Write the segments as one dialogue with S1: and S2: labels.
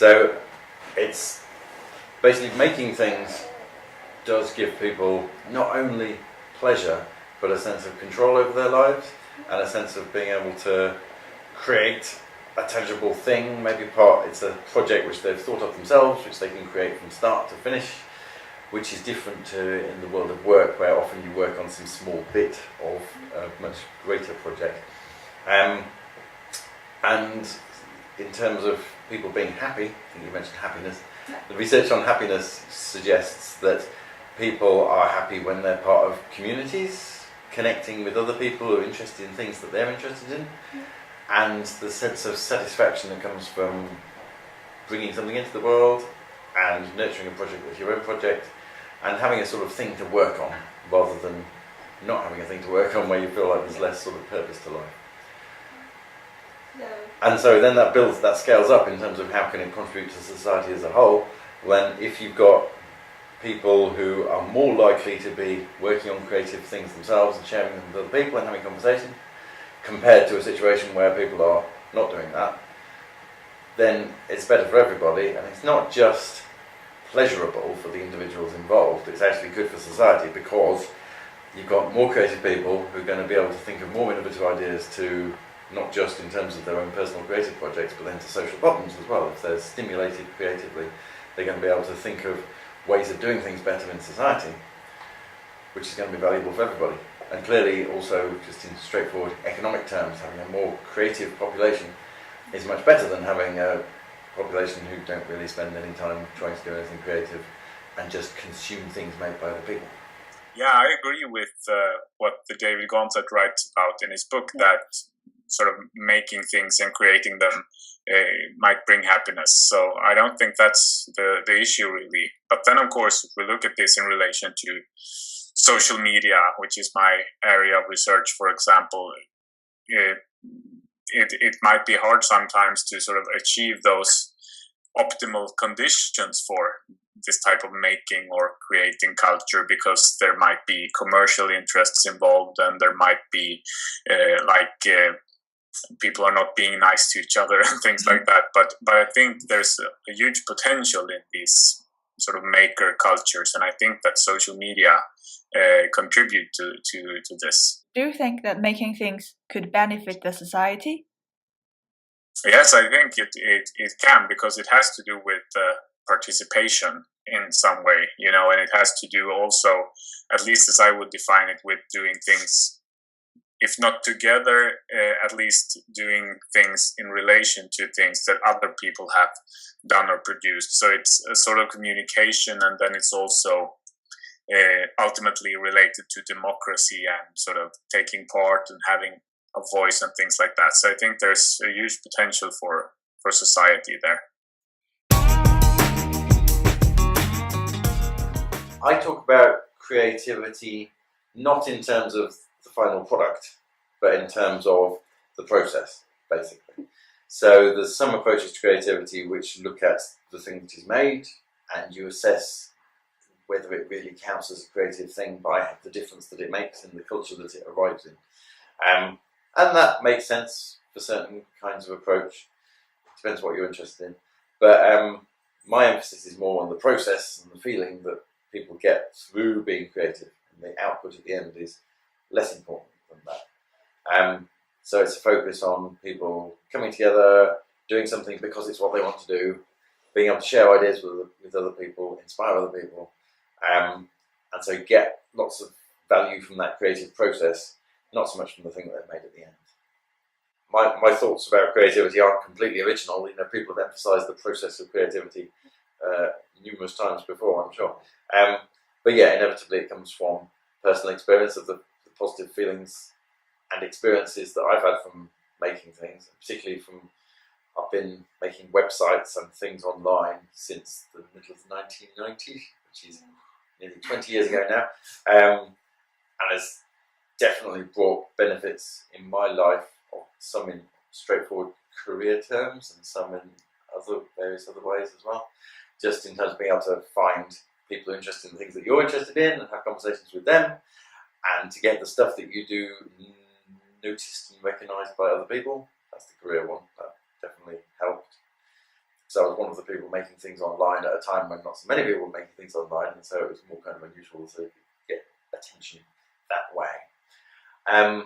S1: So it's basically making things does give people not only pleasure but a sense of control over their lives and a sense of being able to create a tangible thing. Maybe it's a project which they've thought of themselves, which they can create from start to finish, which is different to in the world of work, where often you work on some small bit of a much greater project. And in terms of people being happy, I think you mentioned happiness, the research on happiness suggests that people are happy when they're part of communities, connecting with other people who are interested in things that they're interested in, and the sense of satisfaction that comes from bringing something into the world and nurturing a project that's your own project and having a sort of thing to work on rather than not having a thing to work on where you feel like there's less sort of purpose to life.
S2: No.
S1: And so then that scales up in terms of how can it contribute to society as a whole, when if you've got people who are more likely to be working on creative things themselves and sharing them with other people and having conversation, compared to a situation where people are not doing that, then it's better for everybody, and it's not just pleasurable for the individuals involved, it's actually good for society because you've got more creative people who are going to be able to think of more innovative ideas to not just in terms of their own personal creative projects, but then to social problems as well. If they're stimulated creatively, they're going to be able to think of ways of doing things better in society, which is going to be valuable for everybody. And clearly also, just in straightforward economic terms, having a more creative population is much better than having a population who don't really spend any time trying to do anything creative and just consume things made by other people.
S3: Yeah, I agree with what David Gonzat writes about in his book, that sort of making things and creating them might bring happiness. So I don't think that's the issue really. But then of course, if we look at this in relation to social media, which is my area of research, for example, it might be hard sometimes to sort of achieve those optimal conditions for this type of making or creating culture, because there might be commercial interests involved, and there might be people are not being nice to each other and things like that. But I think there's a huge potential in these sort of maker cultures, and I think that social media contribute to this.
S2: Do you think that making things could benefit the society?
S3: Yes, I think it can, because it has to do with participation in some way, and it has to do also, at least as I would define it, with doing things, if not together, at least doing things in relation to things that other people have done or produced. So it's a sort of communication, and then it's also ultimately related to democracy and sort of taking part and having a voice and things like that. So I think there's a huge potential for society there.
S1: I talk about creativity not in terms of the final product, but in terms of the process, basically. So there's some approaches to creativity which look at the thing that is made, and you assess whether it really counts as a creative thing by the difference that it makes in the culture that it arrives in. And that makes sense for certain kinds of approach. It depends what you're interested in. But my emphasis is more on the process and the feeling that people get through being creative, and the output at the end is less important than that. So it's a focus on people coming together, doing something because it's what they want to do, being able to share ideas with other people, inspire other people, and so get lots of value from that creative process, not so much from the thing that they've made at the end. My thoughts about creativity aren't completely original. People have emphasised the process of creativity numerous times before, I'm sure. But yeah, inevitably it comes from personal experience of the positive feelings and experiences that I've had from making things, particularly I've been making websites and things online since the middle of the 1990s, which is nearly 20 years ago now, and has definitely brought benefits in my life, some in straightforward career terms and some in various other ways as well, just in terms of being able to find people who are interested in things that you're interested in and have conversations with them, and to get the stuff that you do noticed and recognised by other people. That's the career one. That definitely helped. So I was one of the people making things online at a time when not so many people were making things online, and so it was more kind of unusual to get attention that way. And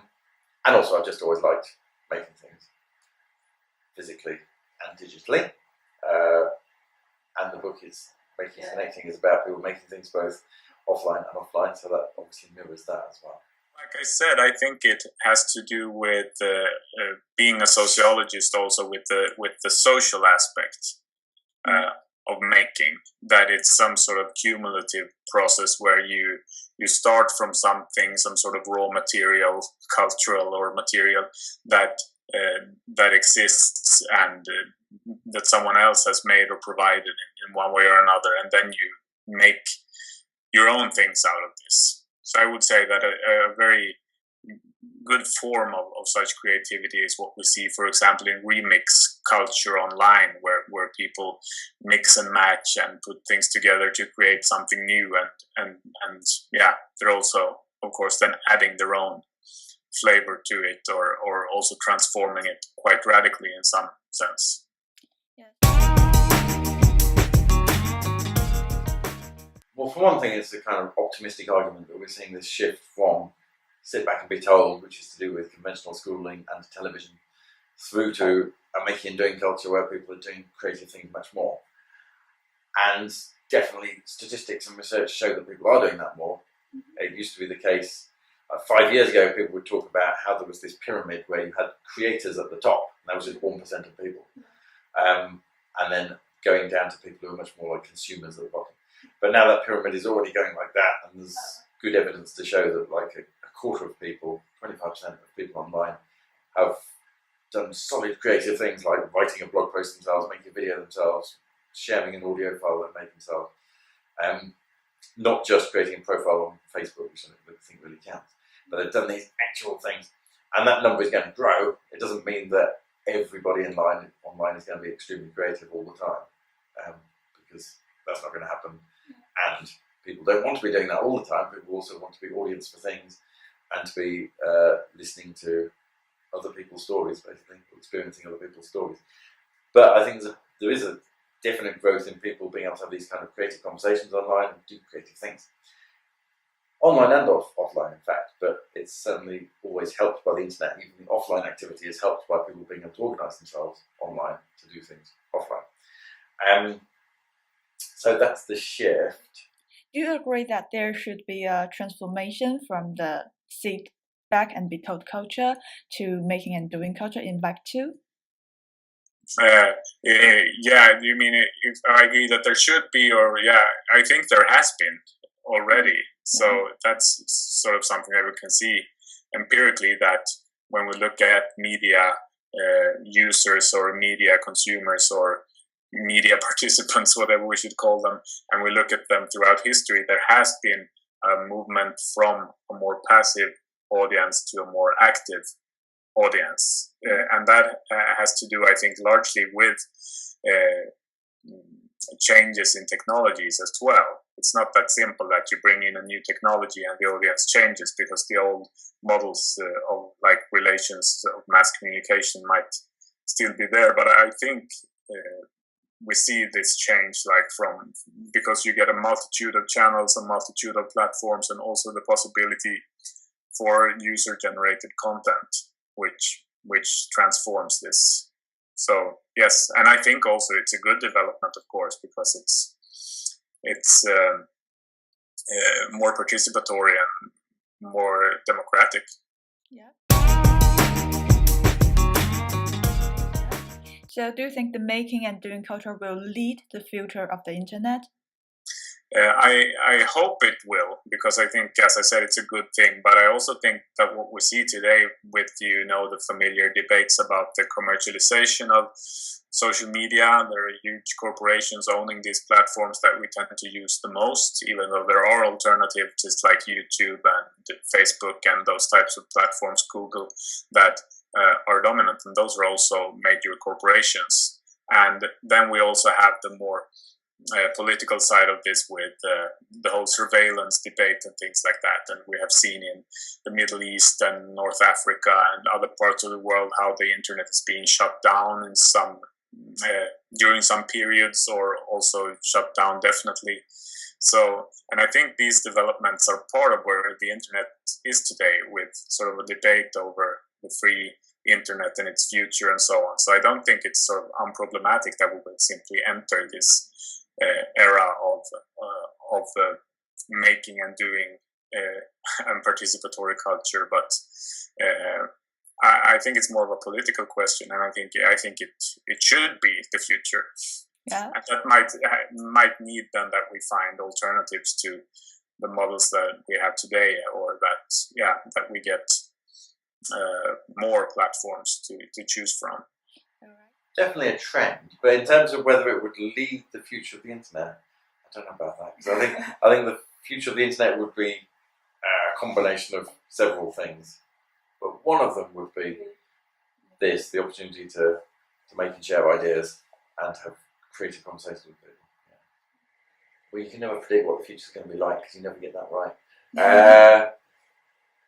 S1: also, I've just always liked making things physically and digitally. And the book is Making and Connecting is about people making things both offline and offline, so that obviously mirrors that as well.
S3: Like I said, I think it has to do with being a sociologist, also with the social aspect of making. That it's some sort of cumulative process where you start from something, some sort of raw material, cultural or material that exists and that someone else has made or provided in one way or another, and then you make your own things out of this. So I would say that a very good form of such creativity is what we see, for example, in remix culture online, where people mix and match and put things together to create something new, and yeah, they're also, of course, then adding their own flavor to it, or also transforming it quite radically in some sense.
S2: Yes.
S1: Well, for one thing, it's a kind of optimistic argument that we're seeing this shift from sit back and be told, which is to do with conventional schooling and television, through to a making and doing culture where people are doing creative things much more. And definitely statistics and research show that people are doing that more. It used to be the case 5 years ago, people would talk about how there was this pyramid where you had creators at the top, and that was just 1% of people. And then going down to people who are much more like consumers at the bottom. But now that pyramid is already going like that, and there's good evidence to show that like a quarter of people, 25% of people online, have done solid creative things like writing a blog post themselves, making a video themselves, sharing an audio file they make themselves. Not just creating a profile on Facebook, which I think really counts, but they've done these actual things. And that number is going to grow. It doesn't mean that everybody online is going to be extremely creative all the time, because that's not going to happen. And people don't want to be doing that all the time. People also want to be audience for things and to be listening to other people's stories, basically, or experiencing other people's stories. But I think there is a definite growth in people being able to have these kind of creative conversations online and do creative things. Online and offline, in fact, but it's certainly always helped by the internet. Even the offline activity is helped by people being able to organise themselves online to do things offline. So that's the shift.
S2: Do you agree that there should be a transformation from the sit back and be told culture to making and doing culture in Web 2?
S3: Yeah, you mean if I agree that there should be, or yeah, I think there has been already. So that's sort of something that we can see empirically, that when we look at media users or media consumers or media participants, whatever we should call them, and we look at them throughout history, there has been a movement from a more passive audience to a more active audience. And that has to do, I think, largely with changes in technologies as well. It's not that simple that you bring in a new technology and the audience changes, because the old models of like relations of mass communication might still be there. But I think we see this change because you get a multitude of channels, a multitude of platforms, and also the possibility for user-generated content, which transforms this. So yes, and I think also it's a good development, of course, because it's more participatory and more democratic.
S2: Yeah. So do you think the making and doing culture will lead the future of the internet?
S3: I hope it will, because I think, as I said, it's a good thing. But I also think that what we see today with, the familiar debates about the commercialization of social media, there are huge corporations owning these platforms that we tend to use the most, even though there are alternatives just like YouTube and Facebook and those types of platforms, Google, that are dominant. And those are also major corporations. And then we also have the more political side of this with the whole surveillance debate and things like that. And we have seen in the Middle East and North Africa and other parts of the world how the internet is being shut down in some during some periods, or also shut down definitely. So, and I think these developments are part of where the internet is today, with sort of a debate over the free internet and its future and so on. So I don't think it's sort of unproblematic that we will simply enter this era of making and doing and participatory culture. But I think it's more of a political question, and I think it should be the future.
S2: Yeah.
S3: And that might need then that we find alternatives to the models that we have today, or that we get more platforms to choose from.
S1: Definitely a trend, but in terms of whether it would lead the future of the internet, I don't know about that. Because I think the future of the internet would be a combination of several things, but one of them would be the opportunity to make and share ideas and have creative conversations with people. Yeah. Well, you can never predict what the future is going to be like because you never get that right.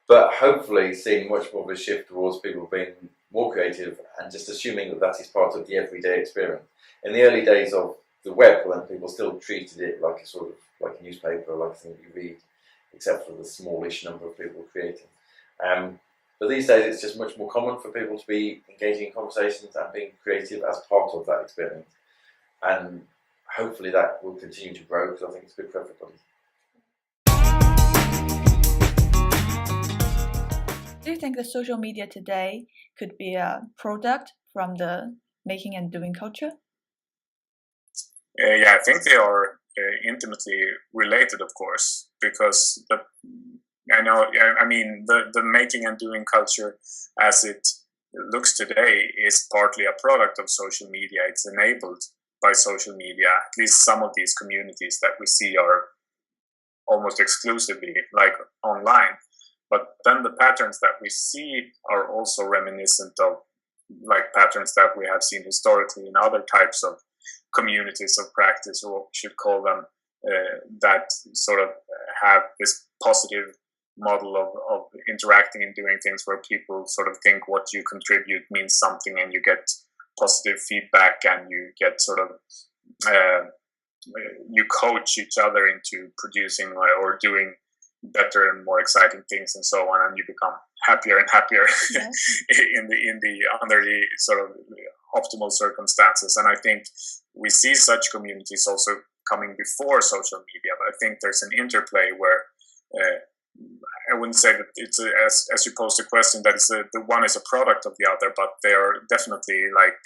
S1: But hopefully seeing much more of a shift towards people being more creative and just assuming that is part of the everyday experience. In the early days of the web, when people still treated it like a sort of like a newspaper, like a thing that you read, except for the smallish number of people creating. But these days it's just much more common for people to be engaging in conversations and being creative as part of that experience. And hopefully that will continue to grow because I think it's good for everybody.
S2: Do you think the social media today could be a product from the making and doing culture?
S3: Yeah, I think they are intimately related, of course, because the making and doing culture as it looks today is partly a product of social media. It's enabled by social media. At least some of these communities that we see are almost exclusively like online. But then the patterns that we see are also reminiscent of like patterns that we have seen historically in other types of communities of practice, or what we should call them, that sort of have this positive model of interacting and doing things where people sort of think what you contribute means something, and you get positive feedback, and you get sort of you coach each other into producing or doing better and more exciting things and so on, and you become happier and happier under the sort of optimal circumstances. And I think we see such communities also coming before social media, but I think there's an interplay where I wouldn't say that it's as you posed the question that the one is a product of the other, but they are definitely like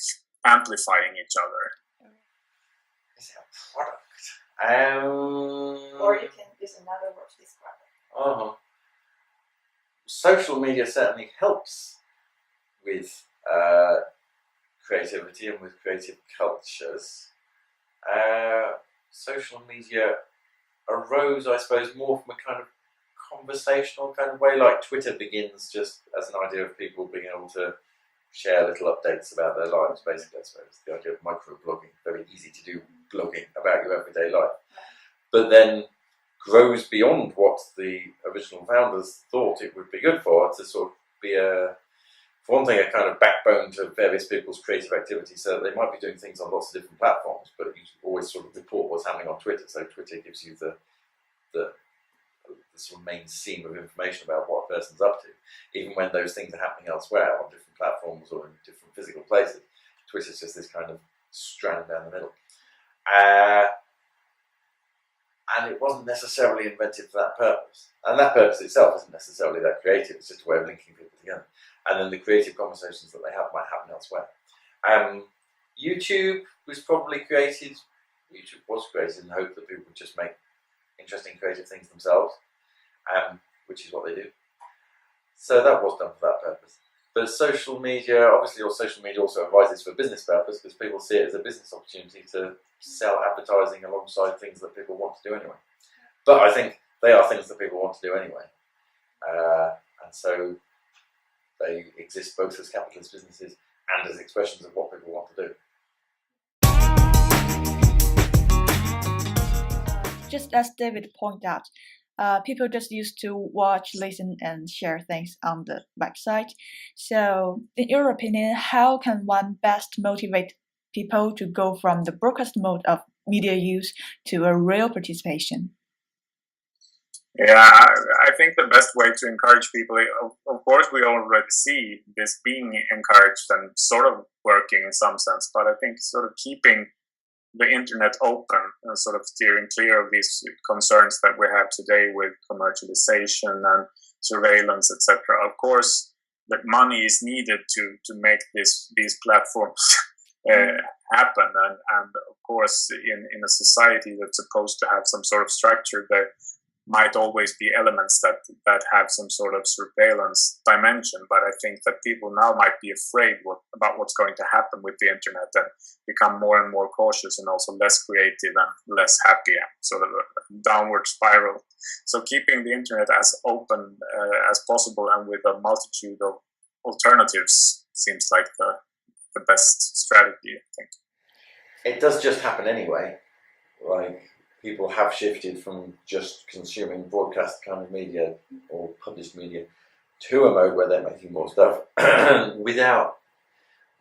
S3: amplifying each other.
S1: Is it a product?
S4: Or you can use another word to describe it.
S1: Social media certainly helps with creativity and with creative cultures. Social media arose, I suppose, more from a kind of conversational kind of way, like Twitter begins just as an idea of people being able to share little updates about their lives, basically, I suppose. The idea of micro-blogging, very easy to do blogging about your everyday life. But then grows beyond what the original founders thought it would be good for, to sort of be for one thing, a kind of backbone to various people's creative activity. So they might be doing things on lots of different platforms, but you always sort of report what's happening on Twitter. So Twitter gives you the sort of main seam of information about what a person's up to, even when those things are happening elsewhere on different platforms or in different physical places. Twitter's just this kind of strand down the middle. And it wasn't necessarily invented for that purpose. And that purpose itself isn't necessarily that creative, it's just a way of linking people together. And then the creative conversations that they have might happen elsewhere. YouTube was created in the hope that people would just make interesting creative things themselves, which is what they do. So that was done for that purpose. But social media also arises for business purpose, because people see it as a business opportunity to sell advertising alongside things that people want to do anyway. But I think they are things that people want to do anyway. And so they exist both as capitalist businesses and as expressions of what people want to do.
S2: Just as David pointed out, people just used to watch, listen, and share things on the website. So, in your opinion, how can one best motivate people to go from the broadcast mode of media use to a real participation?
S3: Yeah, I think the best way to encourage people, of course, we already see this being encouraged and sort of working in some sense, but I think sort of keeping the internet open and sort of steering clear of these concerns that we have today with commercialization and surveillance, etc. Of course, that money is needed to make these platforms happen, and of course, in a society that's supposed to have some sort of structure, there might always be elements that have some sort of surveillance dimension. But I think that people now might be afraid about what's going to happen with the internet and become more and more cautious and also less creative and less happy, sort of a downward spiral. So keeping the internet as open as possible and with a multitude of alternatives seems like the best strategy, I think.
S1: It does just happen anyway. Like, people have shifted from just consuming broadcast kind of media or published media to a mode where they're making more stuff without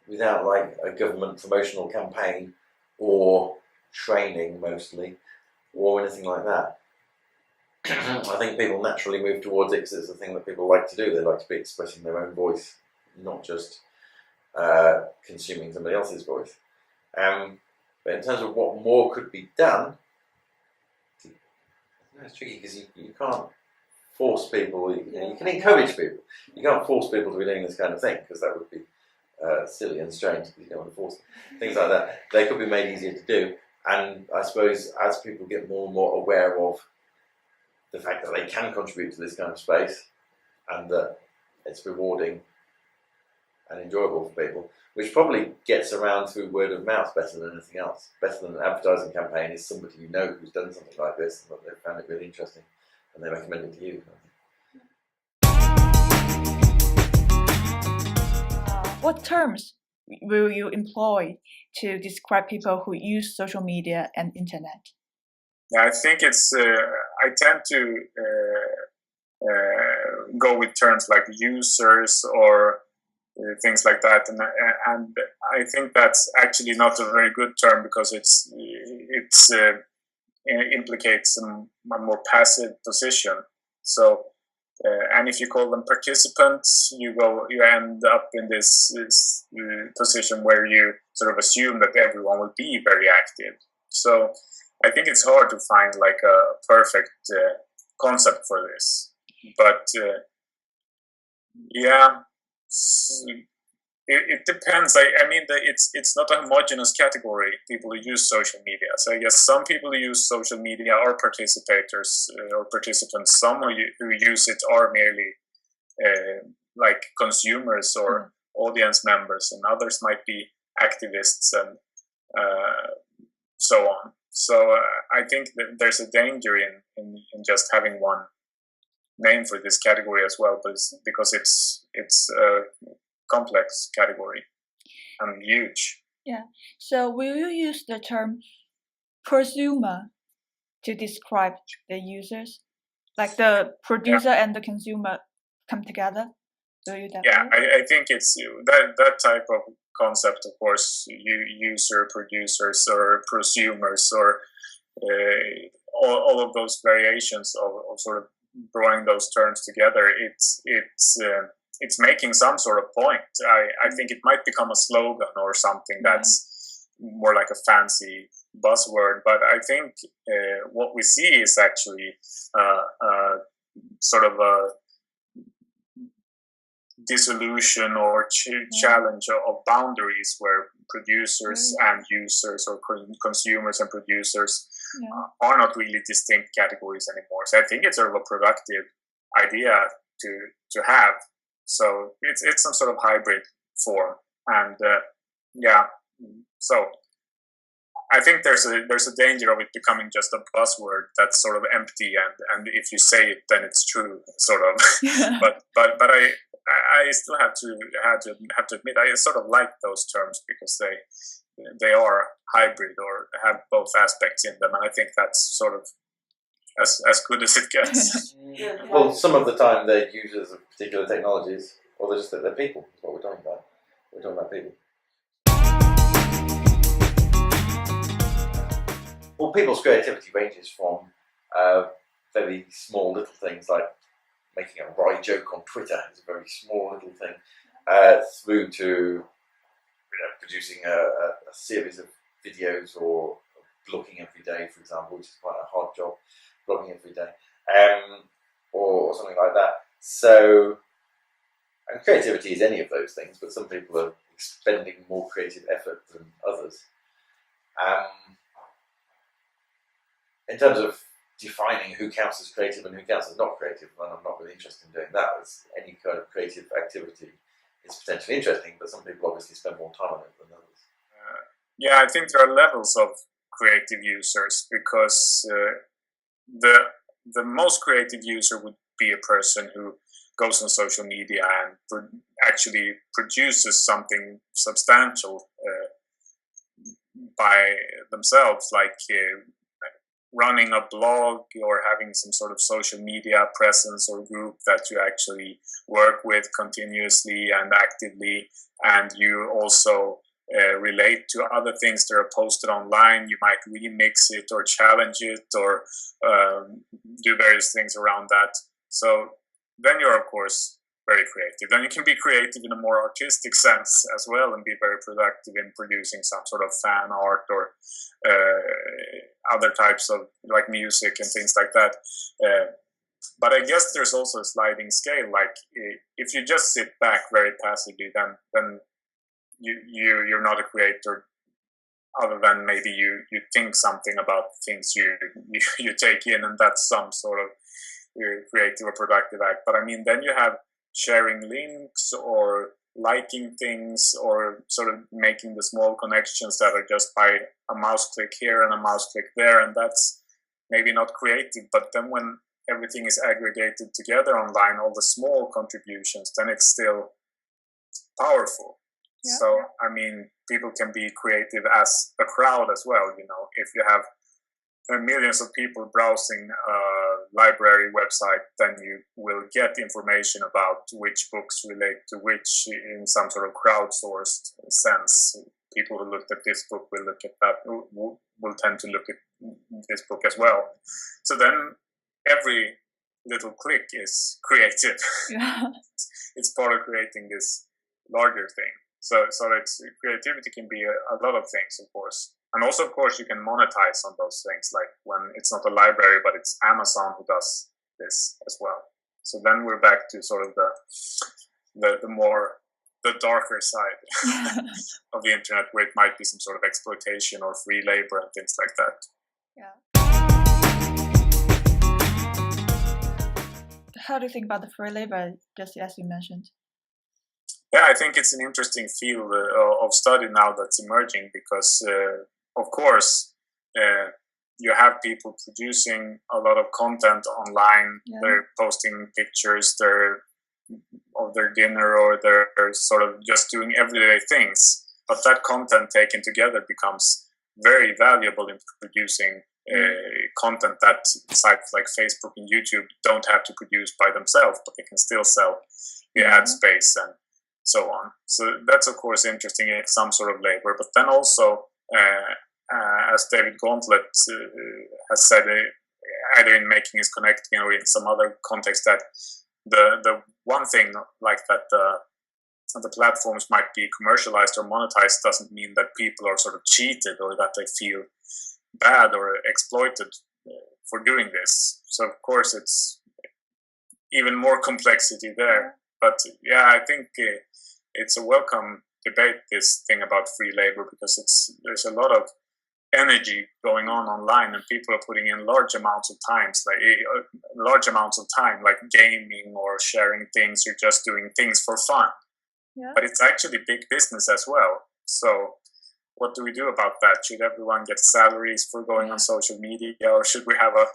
S1: like a government promotional campaign or training mostly or anything like that. I think people naturally move towards it because it's the thing that people like to do. They like to be expressing their own voice, not just consuming somebody else's voice. But in terms of what more could be done, it's tricky because you can't force people. You can encourage people. You can't force people to be doing this kind of thing because that would be silly and strange. You don't want to force things like that. They could be made easier to do. And I suppose as people get more and more aware of the fact that they can contribute to this kind of space and that it's rewarding and enjoyable for people, which probably gets around through word of mouth better than anything else. Better than an advertising campaign is somebody you know who's done something like this and that they found it really interesting and they recommend it to you.
S2: What terms will you employ to describe people who use social media and internet?
S3: Yeah, I think it's. I tend to go with terms like users or things like that, and I think that's actually not a very good term because it implicates a more passive position. So, and if you call them participants, you end up in this position where you sort of assume that everyone will be very active. So, I think it's hard to find like a perfect concept for this, but yeah. It depends. I mean, it's not a homogeneous category, people who use social media. So I guess some people who use social media are participators or participants. Some who use it are merely like consumers or audience members, and others might be activists and so on. So I think that there's a danger in just having one name for this category as well, but because it's a complex category and huge.
S2: Yeah. So will you use the term prosumer to describe the users, like the producer and the consumer come together? Will you
S3: Yeah, I think it's that type of concept. Of course, user, producers, or prosumers, or all of those variations of sort of drawing those terms together, it's making some sort of point. I think it might become a slogan or something that's more like a fancy buzzword, but I think what we see is actually sort of a dissolution or challenge of boundaries where producers and users or consumers and producers are not really distinct categories anymore. So I think it's sort of a productive idea to have. So it's some sort of hybrid form, and so I think there's a danger of it becoming just a buzzword that's sort of empty, and if you say it, then it's true, sort of. but I still have to admit I sort of like those terms because they are hybrid or have both aspects in them, and I think that's sort of as good as it gets.
S1: Well, some of the time they're users of particular technologies, or they're people. That's what we're talking about. We're talking about people. Well, people's creativity ranges from very small little things like making a wry joke on Twitter is a very small little thing, through to producing a series of videos or blogging every day, for example, which is quite a hard job, blogging every day, or something like that. So, and creativity is any of those things, but some people are expending more creative effort than others. In terms of defining who counts as creative and who counts as not creative, well, I'm not really interested in doing that. As any kind of creative activity is potentially interesting, but some people obviously spend more time on it than others.
S3: Yeah, I think there are levels of creative users, because the most creative user would be a person who goes on social media and actually produces something substantial by themselves, like running a blog or having some sort of social media presence or group that you actually work with continuously and actively, and you also relate to other things that are posted online. You might remix it or challenge it or do various things around that. So then you're, of course, very creative. Then you can be creative in a more artistic sense as well and be very productive in producing some sort of fan art or other types of like music and things like that. But I guess there's also a sliding scale. Like if you just sit back very passively, then you're not a creator, other than maybe you think something about things you take in, and that's some sort of creative or productive act. But I mean, then you have sharing links or liking things or sort of making the small connections that are just by a mouse click here and a mouse click there, and that's maybe not creative. But then when everything is aggregated together online, all the small contributions, then it's still powerful. Yeah. So I mean, people can be creative as a crowd as well. You know, if you have millions of people browsing a library website, then you will get information about which books relate to which in some sort of crowdsourced sense. People who looked at this book will look at that, will tend to look at this book as well. So then every little click is creative. Yeah. It's part of creating this larger thing. So it's creativity can be a lot of things, of course. And also, of course, you can monetize on those things, like when it's not a library, but it's Amazon who does this as well. So then we're back to sort of the darker side of the internet, where it might be some sort of exploitation or free labor and things like that.
S2: Yeah. How do you think about the free labor, just as you mentioned?
S3: Yeah, I think it's an interesting field of study now that's emerging, because of course, you have people producing a lot of content online. Yeah. They're posting pictures of their dinner, or they're sort of just doing everyday things. But that content taken together becomes very valuable in producing content that sites like Facebook and YouTube don't have to produce by themselves, but they can still sell the ad space and so on. So that's, of course, interesting in some sort of labor. But then also, as David Gauntlet has said, either in Making is Connecting or in some other context, that the one thing like that the platforms might be commercialized or monetized doesn't mean that people are sort of cheated or that they feel bad or exploited for doing this. So of course it's even more complexity there. But yeah, I think it's a welcome debate, this thing about free labor, because there's a lot of energy going on online, and people are putting in large amounts of time, like gaming or sharing things. You're just doing things for fun. Yeah. But it's actually big business as well. So what do we do about that? Should everyone get salaries for going on social media, or should we have a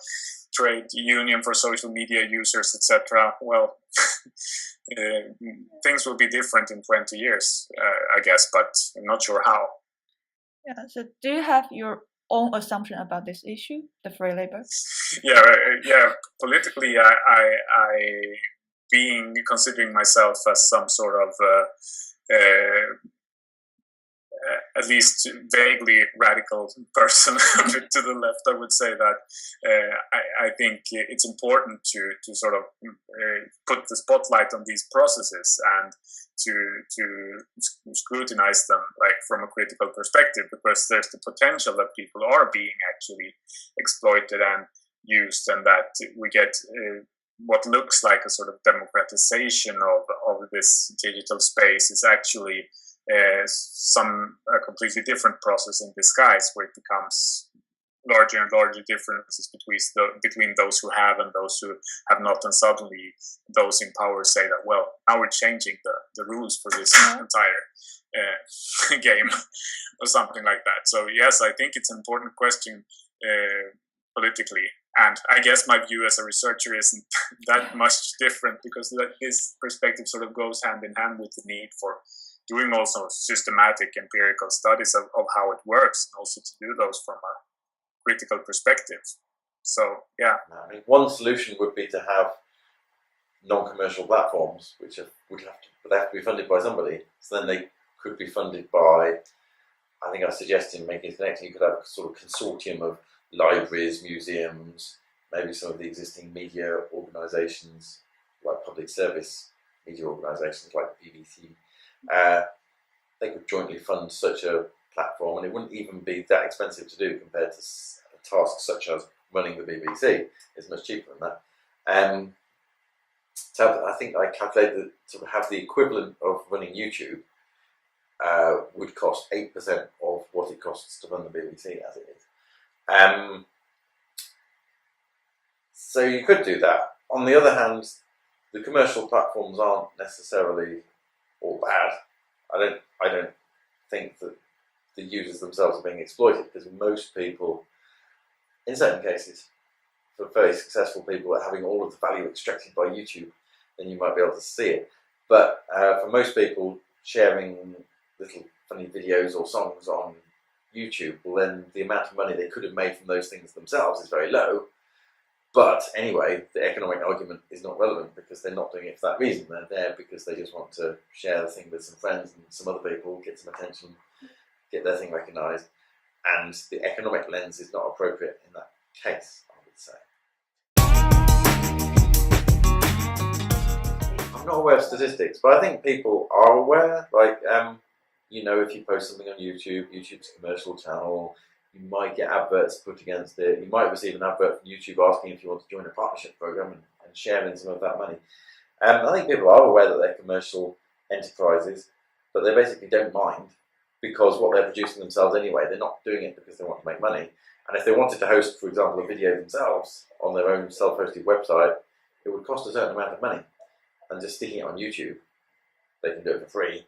S3: trade union for social media users, etc.? Well, things will be different in 20 years, I guess, but I'm not sure how.
S2: Yeah. So do you have your own assumption about this issue, the free labor?
S3: Yeah. Politically, I considering myself as some sort of at least vaguely radical person to the left, I would say that I think it's important to sort of put the spotlight on these processes and to scrutinize them like from a critical perspective, because there's the potential that people are being actually exploited and used, and that we get what looks like a sort of democratization of this digital space is actually a completely different process in disguise, where it becomes larger and larger differences between those who have and those who have not, and suddenly those in power say that, well, now we're changing the rules for this entire game or something like that. So yes, I think it's an important question politically, and I guess my view as a researcher isn't that much different, because this perspective sort of goes hand in hand with the need for doing also systematic empirical studies of how it works, and also to do those from a critical perspective. So yeah,
S1: I mean, one solution would be to have non-commercial platforms, which would have to be funded by somebody. So then they could be funded by, I think I suggested in Making a Connection, you could have a sort of consortium of libraries, museums, maybe some of the existing media organisations, like public service media organisations like the BBC. They could jointly fund such a platform, and it wouldn't even be that expensive to do compared to tasks such as running the BBC. It's much cheaper than that. So I think I calculated that to have the equivalent of running YouTube would cost 8% of what it costs to run the BBC as it is. So you could do that. On the other hand, the commercial platforms aren't necessarily all bad. I don't think that the users themselves are being exploited, because most people, in certain cases, for very successful people, are having all of the value extracted by YouTube, then you might be able to see it. But for most people, sharing little funny videos or songs on YouTube, well, then the amount of money they could have made from those things themselves is very low. But anyway, the economic argument is not relevant, because they're not doing it for that reason. They're there because they just want to share the thing with some friends and some other people, get some attention, get their thing recognised. And the economic lens is not appropriate in that case, I would say. I'm not aware of statistics, but I think people are aware. Like, you know, if you post something on YouTube, YouTube's a commercial channel, you might get adverts put against it. You might receive an advert from YouTube asking if you want to join a partnership program and share in some of that money. I think people are aware that they're commercial enterprises, but they basically don't mind, because what they're producing themselves anyway, they're not doing it because they want to make money. And if they wanted to host, for example, a video themselves on their own self-hosted website, it would cost a certain amount of money. And just sticking it on YouTube, they can do it for free.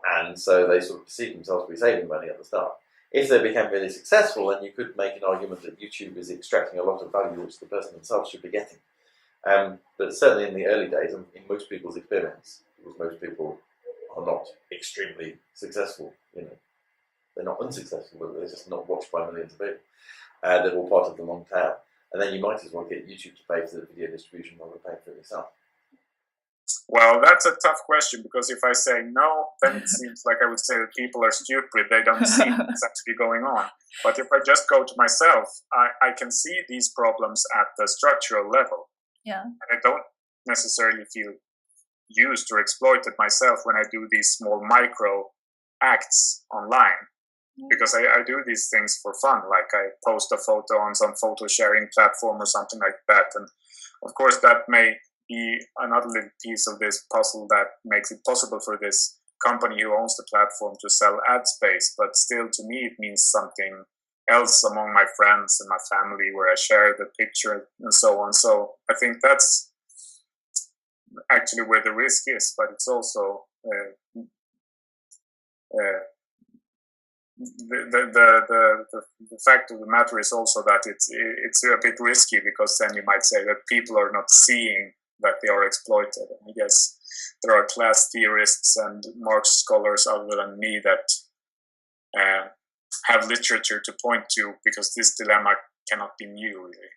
S1: And so they sort of perceive themselves to be saving money at the start. If they became really successful, then you could make an argument that YouTube is extracting a lot of value which the person themselves should be getting. But certainly in the early days, and in most people's experience, because most people are not extremely successful, you know, they're not unsuccessful, but they're just not watched by millions of people. They're all part of the long tail. And then you might as well get YouTube to pay for the video distribution rather than pay for it yourself.
S3: Well, that's a tough question, because if I say no, then it seems like I would say that people are stupid, they don't see what's actually going on. But if I just go to myself, I can see these problems at the structural level.
S2: Yeah.
S3: And I don't necessarily feel used or exploited myself when I do these small micro acts online, because I do these things for fun. Like I post a photo on some photo sharing platform or something like that. And of course that may be another little piece of this puzzle that makes it possible for this company who owns the platform to sell ad space. But still, to me, it means something else among my friends and my family, where I share the picture and so on. So I think that's actually where the risk is, but it's also the fact of the matter is also that it's a bit risky, because then you might say that people are not seeing that they are exploited. And I guess there are class theorists and Marx scholars other than me that have literature to point to, because this dilemma cannot be new, really.